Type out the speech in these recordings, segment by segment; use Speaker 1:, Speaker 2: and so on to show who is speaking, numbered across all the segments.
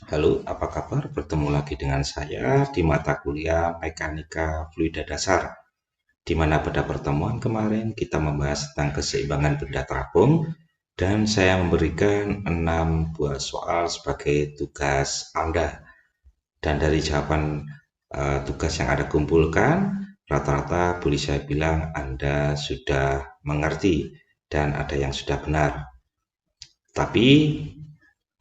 Speaker 1: Halo, apa kabar? Bertemu lagi dengan saya di mata kuliah Mekanika Fluida Dasar, di mana pada pertemuan kemarin kita membahas tentang keseimbangan benda terapung dan saya memberikan 6 buah soal sebagai tugas Anda. Dan dari jawaban tugas yang Anda kumpulkan, rata-rata boleh saya bilang Anda sudah mengerti dan ada yang sudah benar. Tapi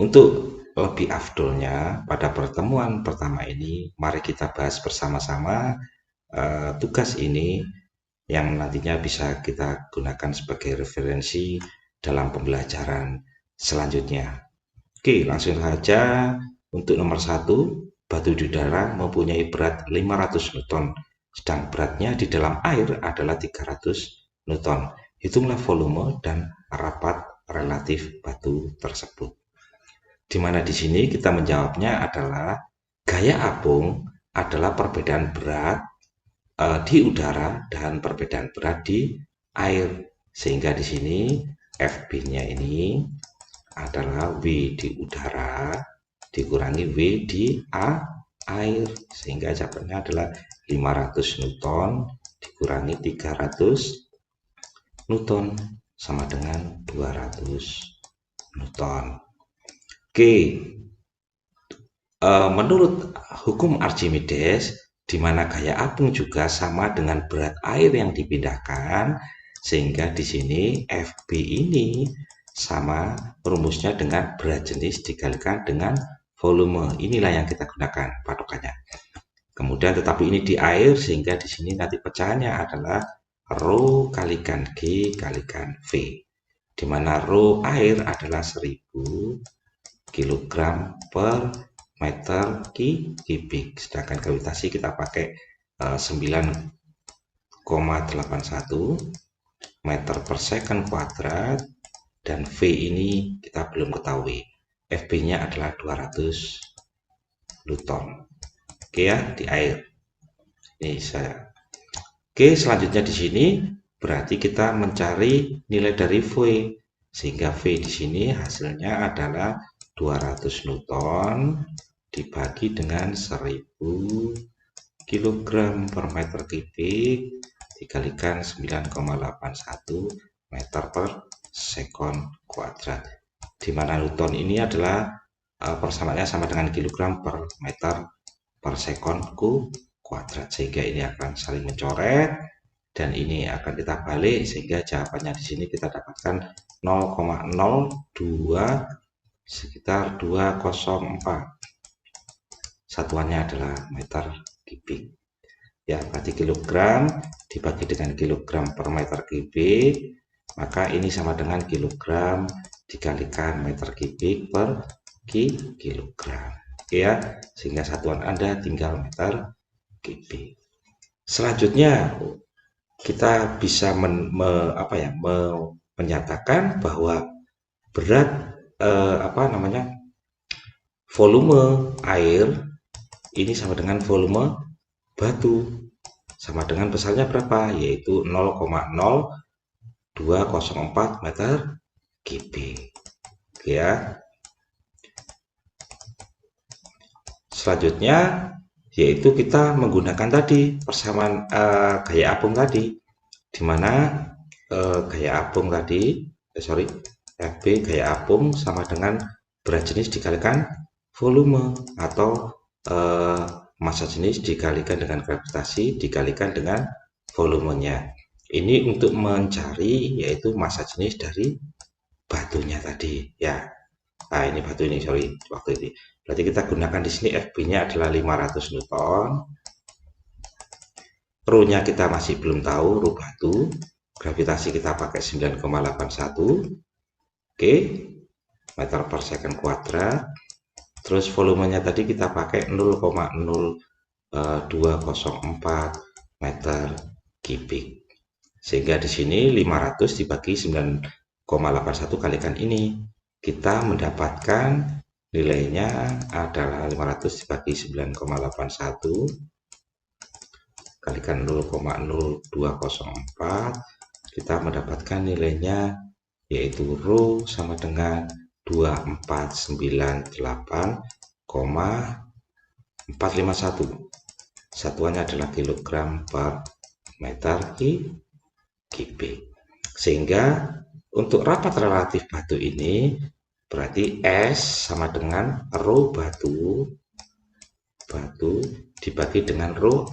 Speaker 1: untuk lebih afdolnya pada pertemuan pertama ini, mari kita bahas bersama-sama tugas ini yang nantinya bisa kita gunakan sebagai referensi dalam pembelajaran selanjutnya. Oke, langsung saja untuk nomor satu, batu di udara mempunyai berat 500 Newton, sedang beratnya di dalam air adalah 300 Newton. Hitunglah volume dan rapat relatif batu tersebut. Di mana di sini kita menjawabnya adalah gaya apung adalah perbedaan berat di udara dan perbedaan berat di air. Sehingga di sini FB-nya ini adalah W di udara dikurangi W di air. Sehingga jawabannya adalah 500 Newton dikurangi 300 Newton sama dengan 200 Newton. Oke, menurut hukum Archimedes, di mana gaya apung juga sama dengan berat air yang dipindahkan, sehingga di sini FB ini sama rumusnya dengan berat jenis dikalikan dengan volume. Inilah yang kita gunakan patokannya. Kemudian tetapi ini di air, sehingga di sini nanti pecahannya adalah Rho kalikan G kalikan V, di mana Rho air adalah 1000 kilogram per meter kubik, sedangkan gravitasi kita pakai 9,81 meter per second kuadrat, dan V ini kita belum ketahui. FB-nya adalah 200 Newton. Oke ya, di air. Ini saya. Oke, selanjutnya di sini berarti kita mencari nilai dari V, sehingga V di sini hasilnya adalah 200 Newton dibagi dengan 1000 kg per meter kubik dikalikan 9,81 meter per second kuadrat, di mana Newton ini adalah persamaannya sama dengan kilogram per meter per second kuadrat, sehingga ini akan saling mencoret dan ini akan kita balik, sehingga jawabannya di sini kita dapatkan 0,02 sekitar 204. Satuannya adalah meter kubik. Ya, berarti kilogram dibagi dengan kilogram per meter kubik, maka ini sama dengan kilogram dikalikan meter kubik per kilogram. Oke ya, sehingga satuan Anda tinggal meter kubik. Selanjutnya kita bisa menyatakan bahwa berat volume air ini sama dengan volume batu, sama dengan besarnya berapa, yaitu 0,0204 meter kubik. Ya, selanjutnya yaitu kita menggunakan tadi persamaan gaya apung tadi, di mana gaya apung tadi FB gaya apung sama dengan berat jenis dikalikan volume, atau massa jenis dikalikan dengan gravitasi dikalikan dengan volumenya. Ini untuk mencari yaitu massa jenis dari batunya tadi ya. Nah, ini batu ini, waktu ini. Berarti kita gunakan di sini FB-nya adalah 500 Newton. Rho-nya kita masih belum tahu, Rho batu. Gravitasi kita pakai 9,81. Oke. Meter per second kuadrat. Terus volumenya tadi kita pakai 0,0204 meter kubik. Sehingga di sini 500 dibagi 9,81 kalikan ini, kita mendapatkan nilainya adalah 500 dibagi 9,81 kalikan 0,0204, kita mendapatkan nilainya yaitu Rho sama dengan 2498 451. Satuannya adalah kilogram per meter Kb. Sehingga untuk rapat relatif batu ini berarti S sama dengan rho batu dibagi dengan rho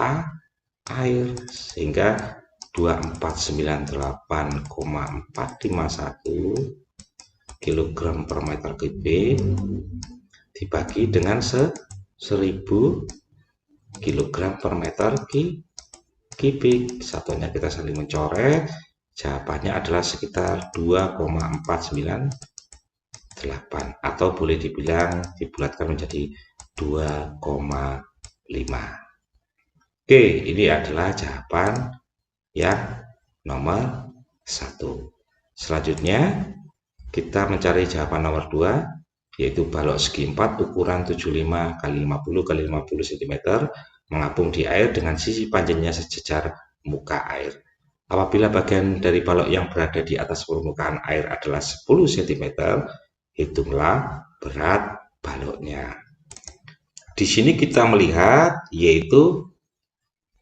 Speaker 1: air, sehingga 2498,451 kg per meter Kb dibagi dengan 1000 kg per meter Kb. Satuannya kita saling mencoret, jawabannya adalah sekitar 2,498 atau boleh dibilang dibulatkan menjadi 2,5. Oke, ini adalah jawaban yang nomor 1. Selanjutnya kita mencari jawaban nomor 2, yaitu balok segi 4 ukuran 75 x 50 x 50 cm mengapung di air dengan sisi panjangnya sejajar muka air. Apabila bagian dari balok yang berada di atas permukaan air adalah 10 cm, hitunglah berat baloknya. Di sini kita melihat yaitu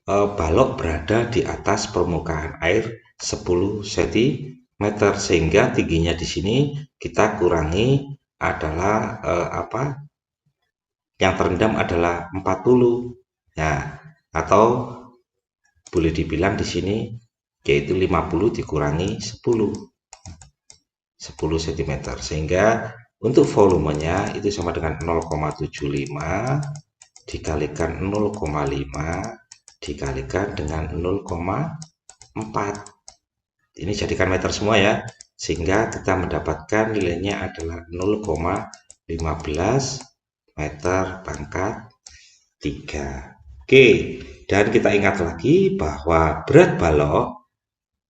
Speaker 1: balok berada di atas permukaan air 10 cm, sehingga tingginya di sini kita kurangi adalah yang terendam adalah 40. Nah, atau boleh dibilang di sini yaitu 50 dikurangi 10 cm, sehingga untuk volumenya itu sama dengan 0,75 dikalikan 0,5 dikalikan dengan 0,4. Ini jadikan meter semua ya, sehingga kita mendapatkan nilainya adalah 0,15 meter pangkat 3. Oke, dan kita ingat lagi bahwa berat balok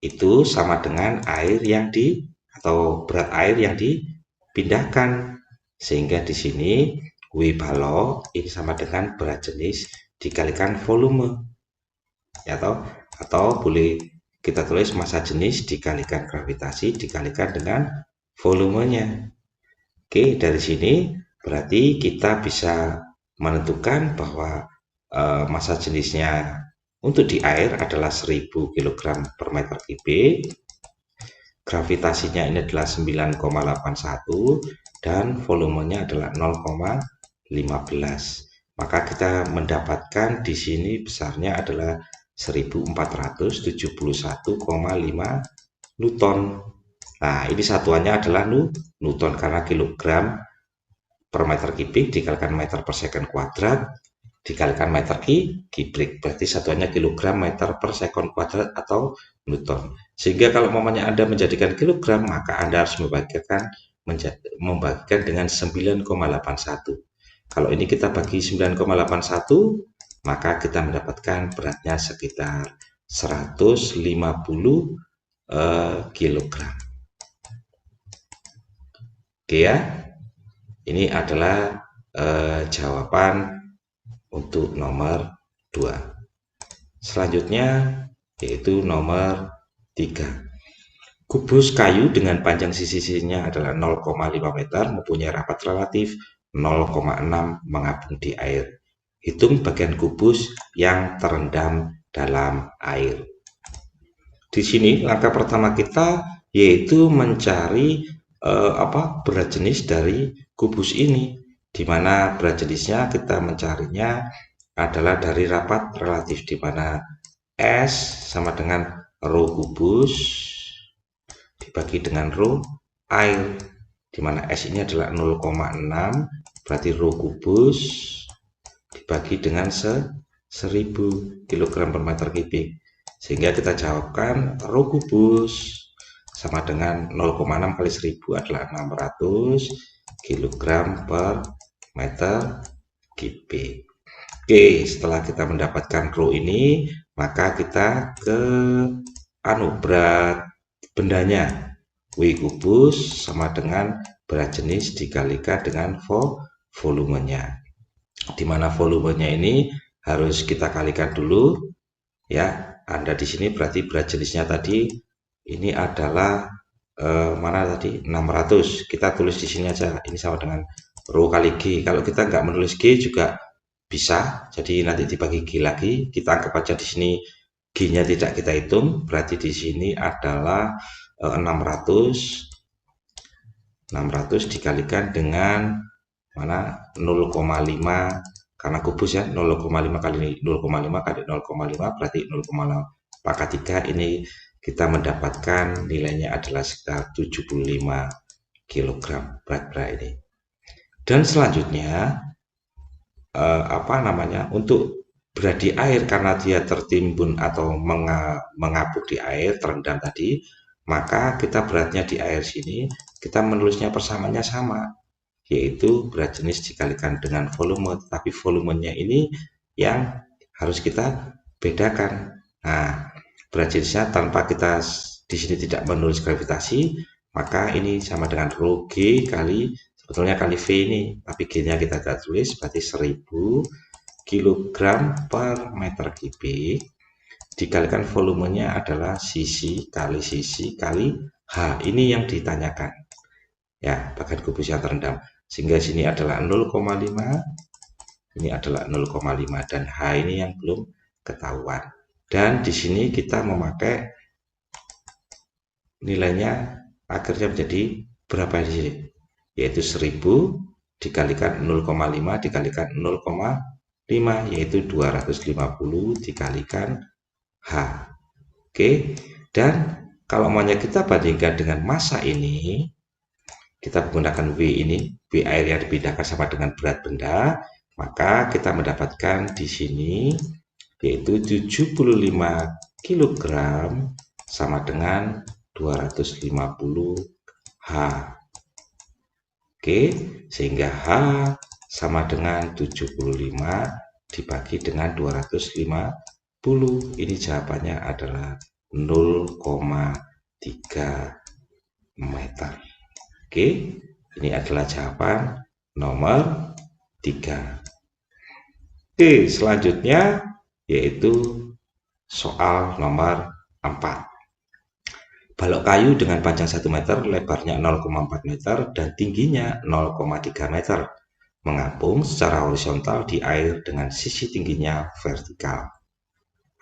Speaker 1: itu sama dengan air yang atau berat air yang dipindahkan, sehingga di sini W balok ini sama dengan berat jenis dikalikan volume, ya atau boleh kita tulis massa jenis dikalikan gravitasi dikalikan dengan volumenya. Oke, dari sini berarti kita bisa menentukan bahwa massa jenisnya untuk di air adalah 1000 kg per meter Kb, gravitasinya ini adalah 9,81 dan volumenya adalah 0,15. Maka kita mendapatkan di sini besarnya adalah 1471,5 Newton. Nah, ini satuannya adalah Newton karena kilogram per meter kubik dikalikan meter per second kuadrat dikalikan meter kubik, berarti satuannya kilogram meter per second kuadrat atau Newton. Sehingga kalau mamanya Anda menjadikan kilogram, maka Anda harus membagikan dengan 9,81. Kalau ini kita bagi 9,81, maka kita mendapatkan beratnya sekitar 150 kilogram. Oke ya, ini adalah jawaban untuk nomor 2. Selanjutnya yaitu nomor 3. Kubus kayu dengan panjang sisi-sisinya adalah 0,5 meter mempunyai rapat relatif 0,6 mengapung di air. Hitung bagian kubus yang terendam dalam air. Di sini langkah pertama kita yaitu mencari berat jenis dari kubus ini, di mana berat jenisnya kita mencarinya adalah dari rapat relatif, di mana S sama dengan rho kubus dibagi dengan rho air, di mana S ini adalah 0,6, berarti rho kubus dibagi dengan 1000 kg per meter kubik, sehingga kita jawabkan rho kubus sama dengan 0,6 kali 1000 adalah 600 kg per meter kubik. Oke, setelah kita mendapatkan rho ini, maka kita ke berat bendanya. W kubus sama dengan berat jenis dikalikan dengan volumenya. Di mana volumenya ini harus kita kalikan dulu ya. Anda di sini berarti berat jenisnya tadi ini adalah mana tadi 600, kita tulis di sini aja, ini sama dengan rho kali G. Kalau kita nggak menulis G juga bisa, jadi nanti dibagi G lagi. Kita anggap aja di sini G-nya tidak kita hitung, berarti di sini adalah 600 dikalikan dengan mana 0,5 karena kubus ya, 0,5 kali 0,5 kali 0,5 berarti 0,5 pangkat 3. Ini kita mendapatkan nilainya adalah sekitar 75 kg berat ini. Dan selanjutnya untuk berat di air karena dia tertimbun atau mengapung di air, terendam tadi, maka kita beratnya di air sini kita menulisnya persamaannya sama, yaitu berat jenis dikalikan dengan volume, tapi volumenya ini yang harus kita bedakan. Nah, berat jenisnya tanpa kita di sini tidak menulis gravitasi, maka ini sama dengan rho G kali sebetulnya kali V ini, tapi G-nya kita tidak tulis, berarti 1000 kg per meter kubik dikalikan volumenya adalah sisi kali H. Ini yang ditanyakan ya, bagian kubus yang terendam, sehingga sini adalah 0,5, ini adalah 0,5, dan H ini yang belum ketahuan. Dan di sini kita memakai nilainya akhirnya menjadi berapa di sini, yaitu 1000 dikalikan 0,5 dikalikan 0,5, yaitu 250 dikalikan H. Oke, dan kalau maunya kita bandingkan dengan massa ini, kita menggunakan V ini, V air yang dipindahkan sama dengan berat benda, maka kita mendapatkan di sini yaitu 75 kg sama dengan 250 H. Oke, sehingga H sama dengan 75 dibagi dengan 250. Ini jawabannya adalah 0,3 meter. Oke, ini adalah jawaban nomor 3. Oke, selanjutnya yaitu soal nomor 4. Balok kayu dengan panjang 1 meter, lebarnya 0,4 meter, dan tingginya 0,3 meter, mengapung secara horizontal di air dengan sisi tingginya vertikal.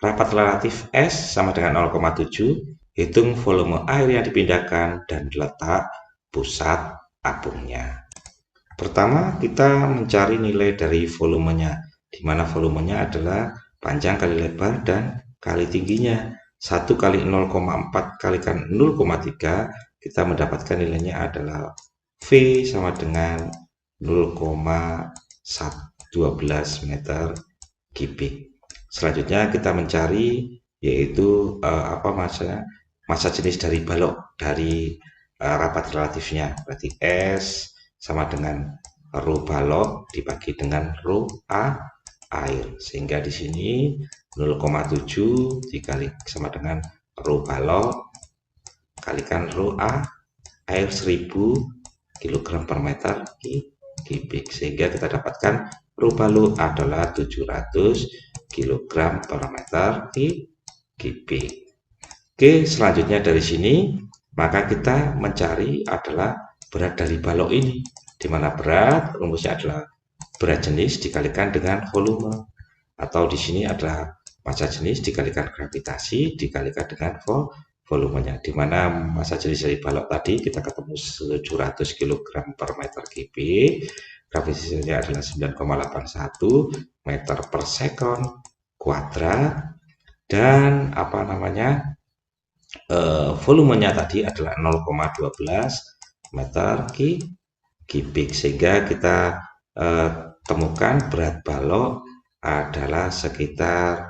Speaker 1: Rapat relatif S sama dengan 0,7, hitung volume air yang dipindahkan dan letak pusat apungnya. Pertama, kita mencari nilai dari volumenya, di mana volumenya adalah panjang kali lebar dan kali tingginya. 1 kali 0,4 kalikan 0,3, kita mendapatkan nilainya adalah V sama dengan 0,12 meter kubik. Selanjutnya kita mencari yaitu massa jenis dari balok dari rapat relatifnya, berarti S sama dengan rho balok dibagi dengan rho A air, sehingga di sini 0,7 dikali sama dengan rho balok kalikan rho A air 1000 kg per meter kubik, sehingga kita dapatkan rho balok adalah 700 kg per meter kubik. Oke, selanjutnya dari sini maka kita mencari adalah berat dari balok ini, di mana berat rumusnya adalah berat jenis dikalikan dengan volume, atau di sini adalah massa jenis dikalikan gravitasi dikalikan dengan volumenya, di mana massa jenis dari balok tadi kita ketemu 700 kg per meter kubik, gravitasinya adalah 9,81 meter per sekon kuadrat, dan volumenya tadi adalah 0,12 meter kubik, sehingga kita temukan berat balok adalah sekitar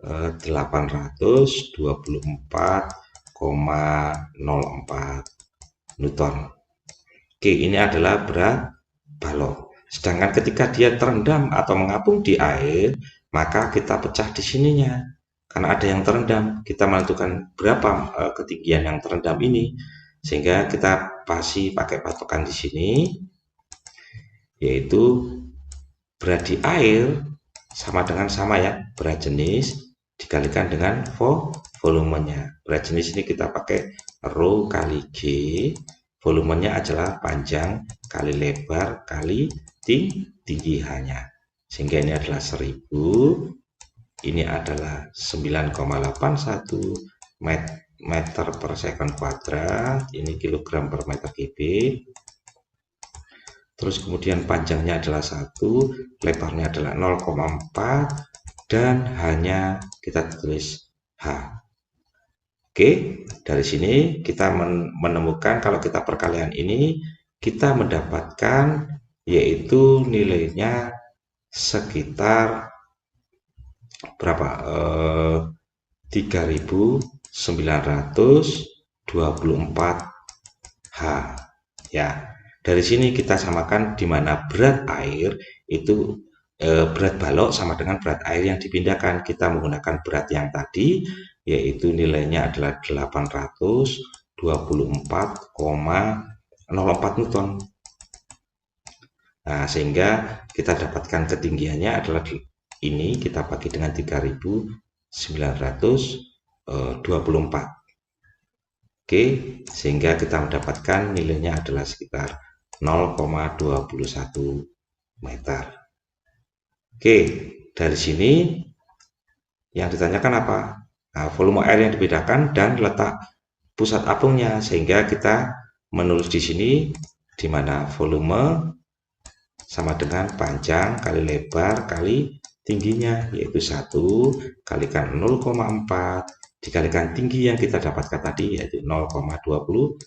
Speaker 1: 824,04 Newton. Oke, ini adalah berat balok. Sedangkan ketika dia terendam atau mengapung di air, maka kita pecah di sininya. Karena ada yang terendam, kita menentukan berapa ketinggian yang terendam ini, sehingga kita pasti pakai patokan di sini, yaitu berat di air sama ya, berat jenis dikalikan dengan volumenya. Berat jenis ini kita pakai rho kali G, volumenya adalah panjang kali lebar kali tinggi H-nya. Sehingga ini adalah 1000, ini adalah 9,81 meter per second kuadrat, ini kilogram per meter kubik. Terus kemudian panjangnya adalah 1, lebarnya adalah 0,4, dan hanya kita tulis H. Oke, dari sini kita menemukan kalau kita perkalian ini, kita mendapatkan yaitu nilainya sekitar berapa? 3924 H. Ya, dari sini kita samakan di mana berat air itu berat balok sama dengan berat air yang dipindahkan. Kita menggunakan berat yang tadi, yaitu nilainya adalah 824,04 Newton. Nah, sehingga kita dapatkan ketinggiannya adalah ini, kita bagi dengan 3924. Oke, sehingga kita mendapatkan nilainya adalah sekitar 0,21 meter. Oke, dari sini yang ditanyakan apa? Nah, volume air yang dibedakan dan letak pusat apungnya, sehingga kita menulis di sini di mana volume sama dengan panjang kali lebar kali tingginya, yaitu 1 kalikan 0,4 dikalikan tinggi yang kita dapatkan tadi, yaitu 0,21.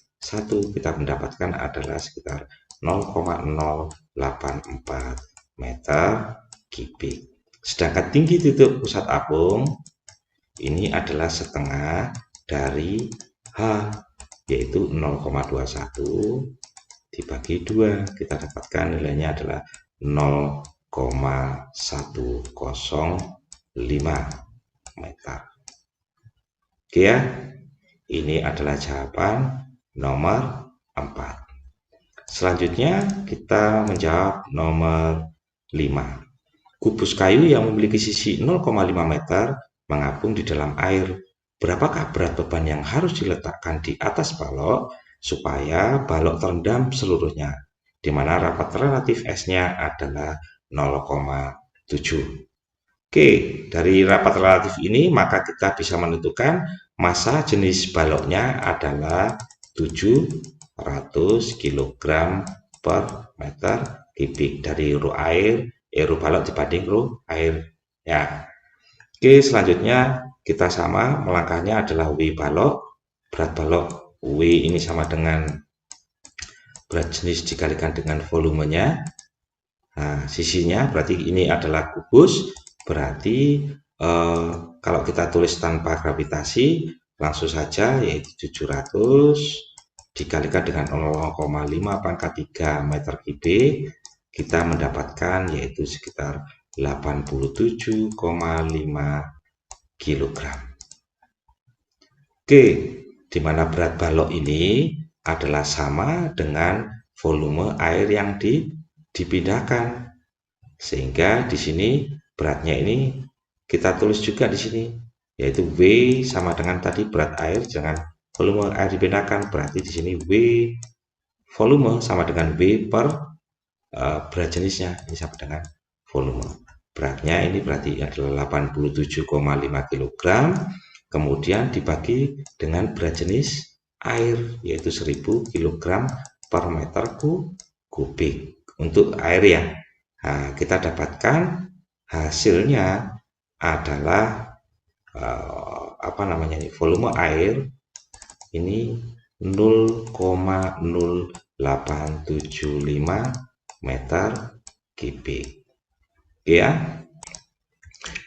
Speaker 1: Kita mendapatkan adalah sekitar 0,084 meter kubik. Sedangkan tinggi titik pusat apung ini adalah setengah dari H, yaitu 0,21 dibagi 2, kita dapatkan nilainya adalah 0,105 meter. Oke ya, ini adalah jawaban nomor 4. Selanjutnya kita menjawab nomor 5. Kubus kayu yang memiliki sisi 0,5 meter mengapung di dalam air. Berapakah berat beban yang harus diletakkan di atas balok supaya balok terendam seluruhnya, di mana rapat relatif S-nya adalah 0,7. Oke, dari rapat relatif ini maka kita bisa menentukan massa jenis baloknya adalah 700 kg per meter kubik dari ru air, ru balok dibanding ru air ya. Oke, selanjutnya kita sama melangkahnya adalah W balok, berat balok W ini sama dengan berat jenis dikalikan dengan volumenya. Nah, sisinya berarti ini adalah kubus, berarti kalau kita tulis tanpa gravitasi langsung saja, yaitu 700 dikalikan dengan 0,5 pangkat 3 meter kubik, kita mendapatkan yaitu sekitar 87,5 kg. Oke, di mana berat balok ini adalah sama dengan volume air yang dipindahkan, sehingga di sini beratnya ini kita tulis juga di sini, yaitu W sama dengan tadi berat air dengan volume air dipindahkan, berarti di sini W volume sama dengan W per berat jenisnya, ini sama dengan volume. Beratnya ini berarti adalah 87,5 kg, kemudian dibagi dengan berat jenis air, yaitu 1000 kg per meter kubik untuk air ya. Nah, kita dapatkan hasilnya adalah volume air ini 0,0875 meter kubik. Ya,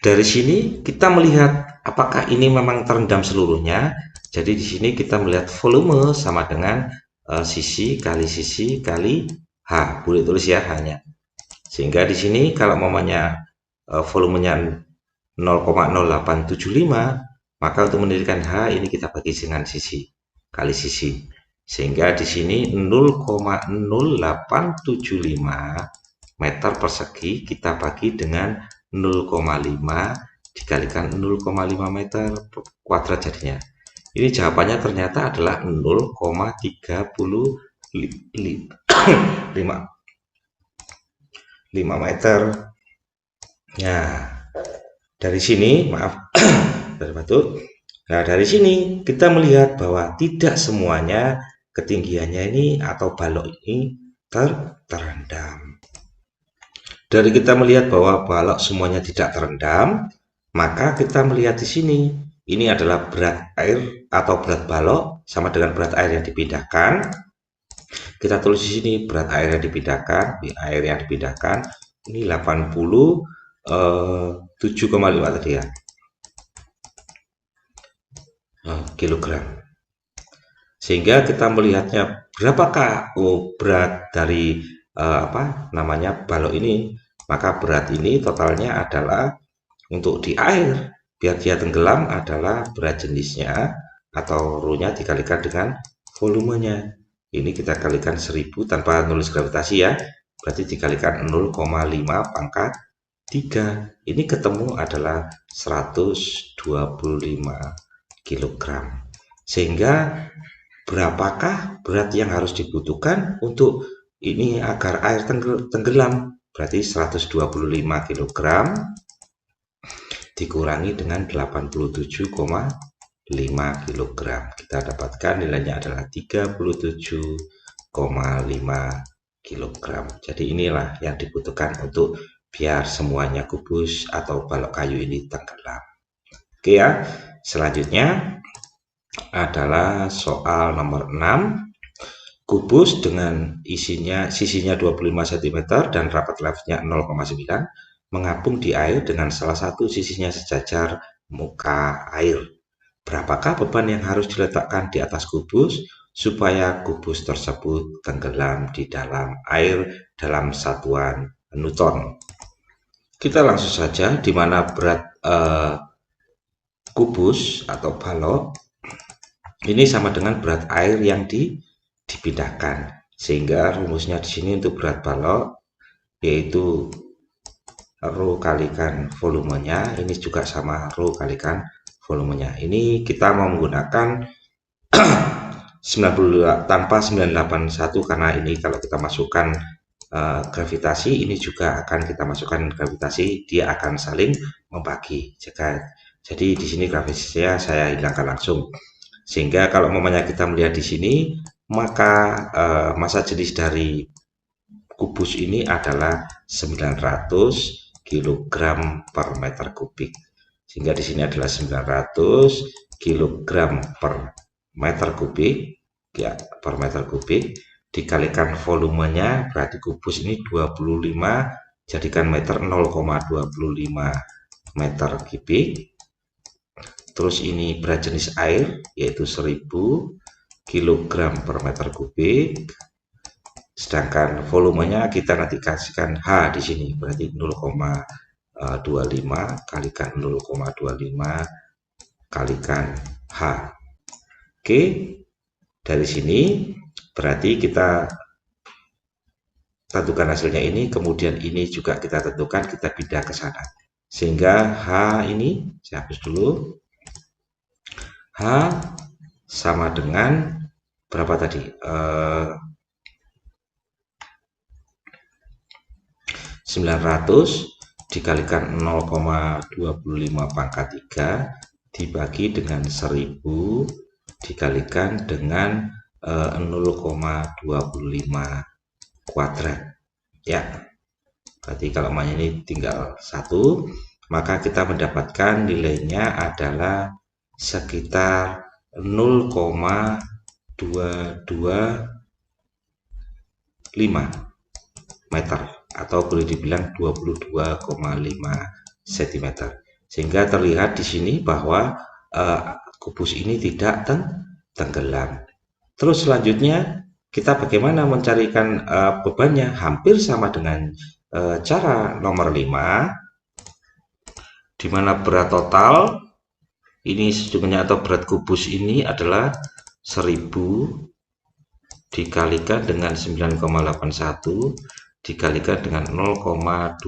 Speaker 1: dari sini kita melihat apakah ini memang terendam seluruhnya. Jadi di sini kita melihat volume sama dengan sisi kali H, boleh tulis ya hanya. Sehingga di sini kalau mamanya volumenya 0,0875, maka untuk mendirikan H ini kita bagi dengan sisi kali sisi. Sehingga di sini 0,0875 meter persegi kita bagi dengan 0,5 dikalikan 0,5 meter kuadrat jadinya. Ini jawabannya ternyata adalah 0,31 5 meter. Nah, dari sini, maaf, dari batuk. Nah, dari sini kita melihat bahwa tidak semuanya ketinggiannya ini atau balok ini terendam. Dari kita melihat bahwa balok semuanya tidak terendam, maka kita melihat di sini, ini adalah berat air atau berat balok sama dengan berat air yang dipindahkan. Kita tulis di sini berat air yang dipindahkan, ini 87,5 tadi ya, kilogram. Sehingga kita melihatnya berapakah berat dari balok ini, maka berat ini totalnya adalah untuk di air biar dia tenggelam adalah berat jenisnya atau rho-nya dikalikan dengan volumenya. Ini kita kalikan 1000 tanpa nulis gravitasi ya, berarti dikalikan 0,5 pangkat 3. Ini ketemu adalah 125 kg. Sehingga berapakah berat yang harus dibutuhkan untuk ini agar air tenggelam? Berarti 125 kg dikurangi dengan 87,5 kg. Kita dapatkan nilainya adalah 37,5 kg. Jadi inilah yang dibutuhkan untuk biar semuanya kubus atau balok kayu ini tenggelam. Oke ya, selanjutnya adalah soal nomor 6. Kubus dengan sisinya 25 cm dan rapat levelnya 0,9 mengapung di air dengan salah satu sisinya sejajar muka air. Berapakah beban yang harus diletakkan di atas kubus supaya kubus tersebut tenggelam di dalam air dalam satuan Newton? Kita langsung saja, di mana berat kubus atau balok ini sama dengan berat air yang dipindahkan. Sehingga rumusnya di sini untuk berat balok yaitu rho kalikan volumenya, ini juga sama rho kalikan volumenya. Ini kita mau menggunakan 90 tanpa 981 karena ini kalau kita masukkan gravitasi, ini juga akan kita masukkan gravitasi, dia akan saling membagi. Jadi di sini gravitasinya saya hilangkan langsung. Sehingga kalau mamanya kita melihat di sini, maka massa jenis dari kubus ini adalah 900 kg per meter kubik. Sehingga di sini adalah 900 kg per meter kubik ya, per meter kubik dikalikan volumenya, berarti kubus ini 25, jadikan meter 0,25 meter kubik. Terus ini berat jenis air yaitu 1000 kg per meter kubik. Sedangkan volumenya kita nanti kasihkan H di sini, berarti 0,25 kalikan 0,25 kalikan H. Oke, dari sini berarti kita tentukan hasilnya ini, kemudian ini juga kita tentukan, kita pindah ke sana. Sehingga H ini, saya hapus dulu. H sama dengan berapa tadi? 900 dikalikan 0,25 pangkat 3 dibagi dengan 1000 dikalikan dengan 0,25 kuadrat ya. Berarti kalau namanya ini tinggal 1, maka kita mendapatkan nilainya adalah sekitar 0,225 meter atau boleh dibilang 22,5 cm. Sehingga terlihat di sini bahwa kubus ini tidak tenggelam. Terus selanjutnya kita bagaimana mencarikan bebannya? Hampir sama dengan cara nomor 5, di mana berat total ini sejumlahnya atau berat kubus ini adalah 1000 dikalikan dengan 9,81 dikalikan dengan 0,25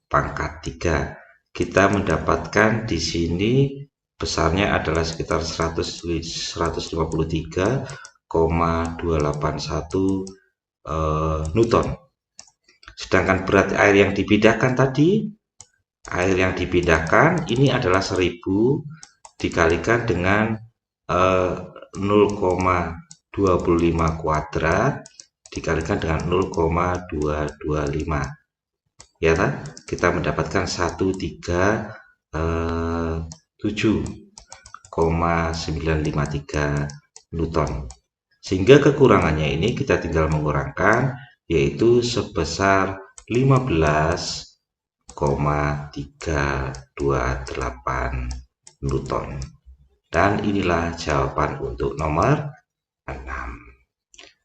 Speaker 1: pangkat 3. Kita mendapatkan di sini besarnya adalah sekitar 153,5 Newton. Sedangkan berat air yang dipindahkan tadi, ini adalah 1000 dikalikan dengan 0,25 kuadrat dikalikan dengan 0,225. Ya, kita mendapatkan 137,953 Newton. Sehingga kekurangannya ini kita tinggal mengurangkan, yaitu sebesar 15,328 Newton. Dan inilah jawaban untuk nomor 6.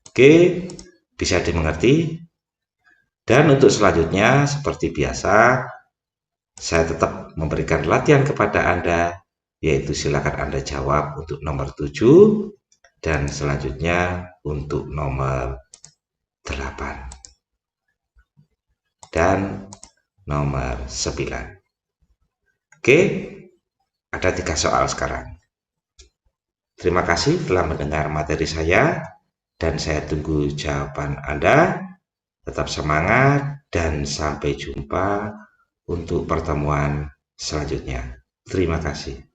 Speaker 1: Oke, bisa dimengerti? Dan untuk selanjutnya, seperti biasa, saya tetap memberikan latihan kepada Anda, yaitu silakan Anda jawab untuk nomor 7 dan selanjutnya untuk nomor 8 dan nomor 9. Oke, ada 3 soal sekarang. Terima kasih telah mendengar materi saya dan saya tunggu jawaban Anda. Tetap semangat dan sampai jumpa untuk pertemuan selanjutnya. Terima kasih.